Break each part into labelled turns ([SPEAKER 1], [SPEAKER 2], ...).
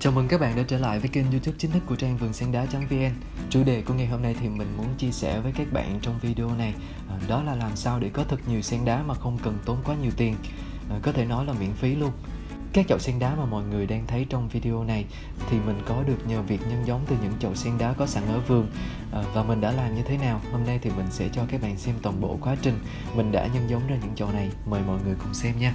[SPEAKER 1] Chào mừng các bạn đã trở lại với kênh YouTube chính thức của trang vườn sen đá.vn. Chủ đề của ngày hôm nay thì mình muốn chia sẻ với các bạn trong video này, đó là làm sao để có thật nhiều sen đá mà không cần tốn quá nhiều tiền, có thể nói là miễn phí luôn. Các chậu sen đá mà mọi người đang thấy trong video này thì mình có được nhờ việc nhân giống từ những chậu sen đá có sẵn ở vườn. Và mình đã làm như thế nào? Hôm nay thì mình sẽ cho các bạn xem toàn bộ quá trình mình đã nhân giống ra những chậu này. Mời mọi người cùng xem nha.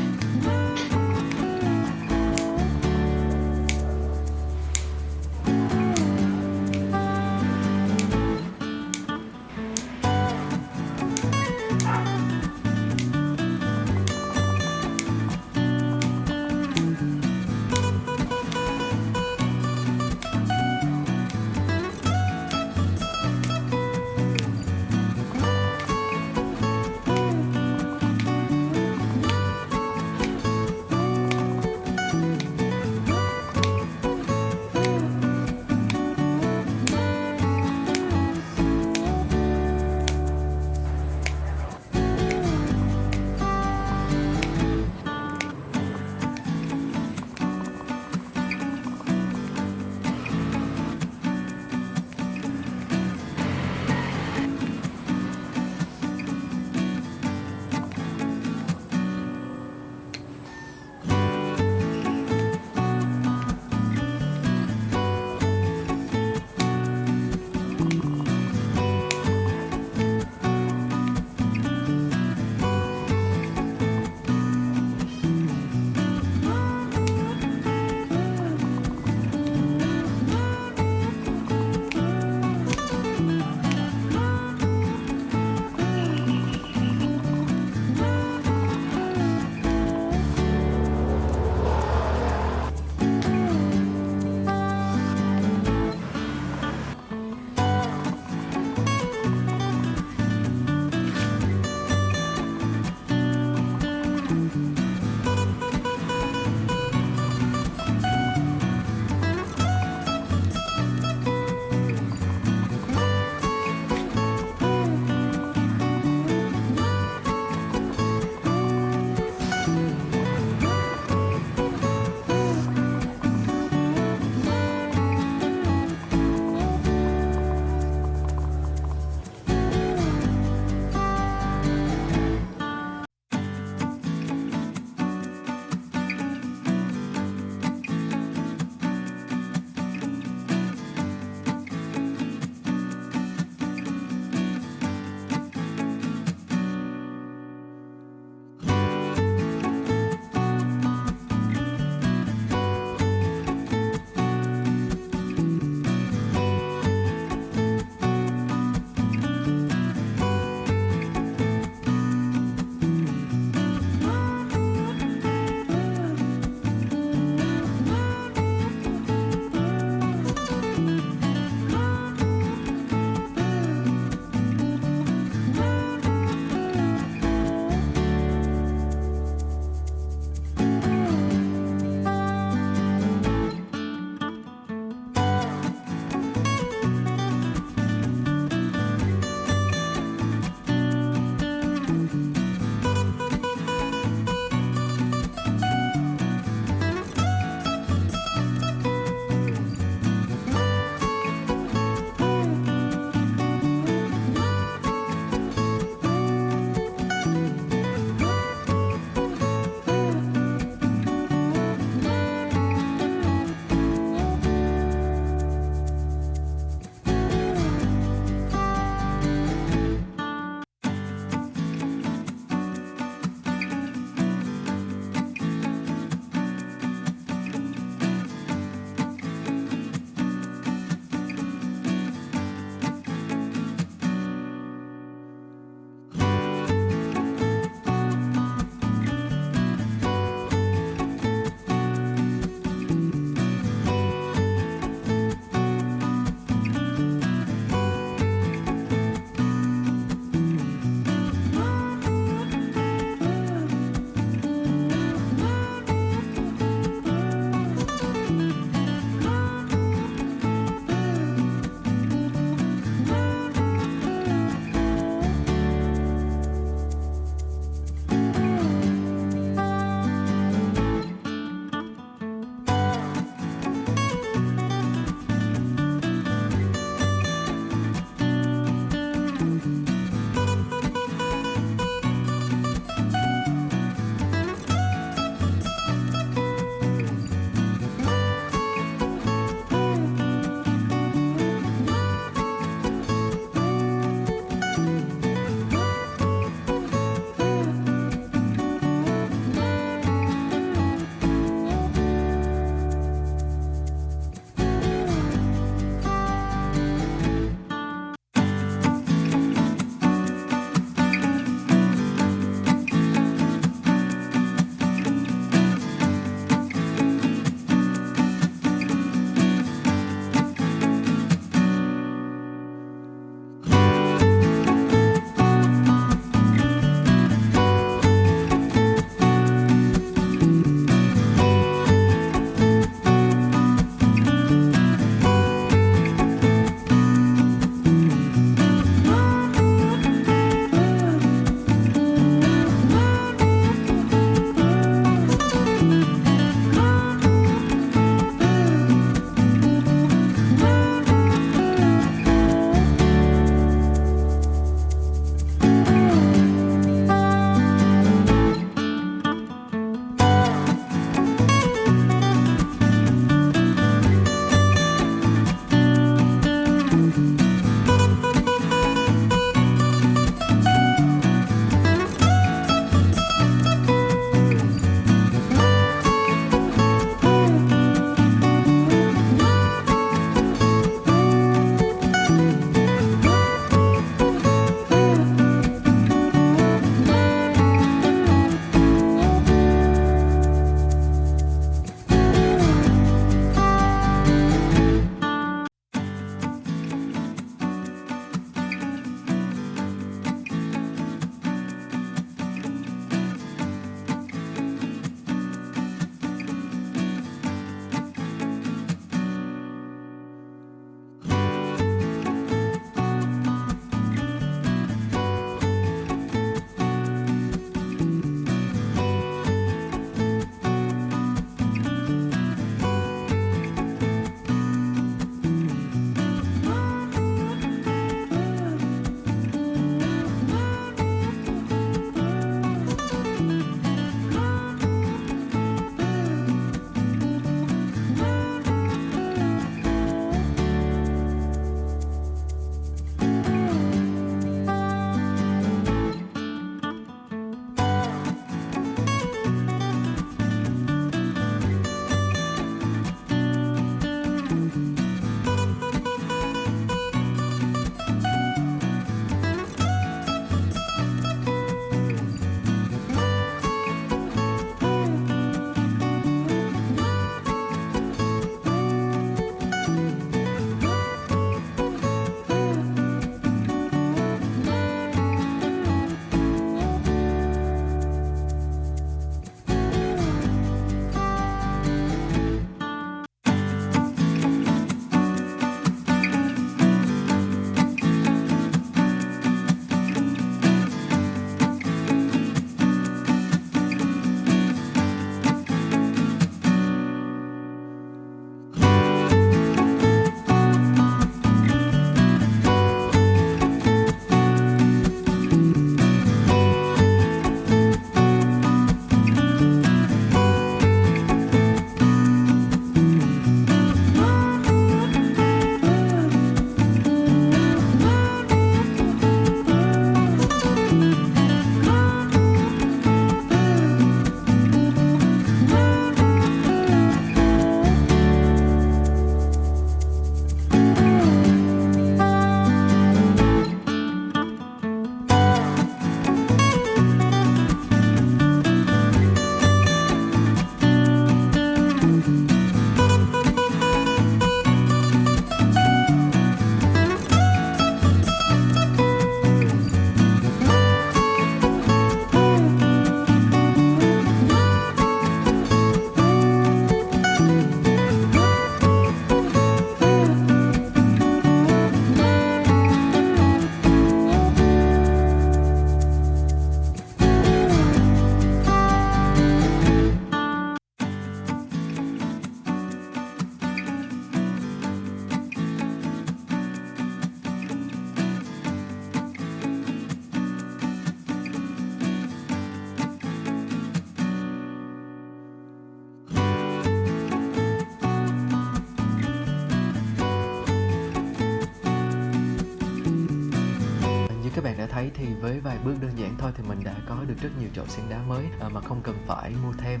[SPEAKER 1] thì với vài bước đơn giản thôi thì mình đã có được rất nhiều chậu sen đá mới mà không cần phải mua thêm.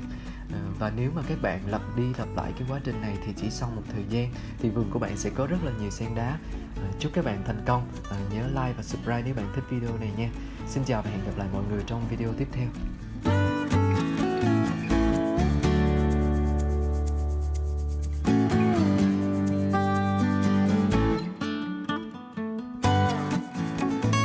[SPEAKER 1] Và nếu mà các bạn lặp đi lặp lại cái quá trình này thì chỉ sau một thời gian thì vườn của bạn sẽ có rất là nhiều sen đá. Chúc các bạn thành công. Nhớ like và subscribe nếu bạn thích video này nha. Xin chào và hẹn gặp lại mọi người trong video tiếp theo.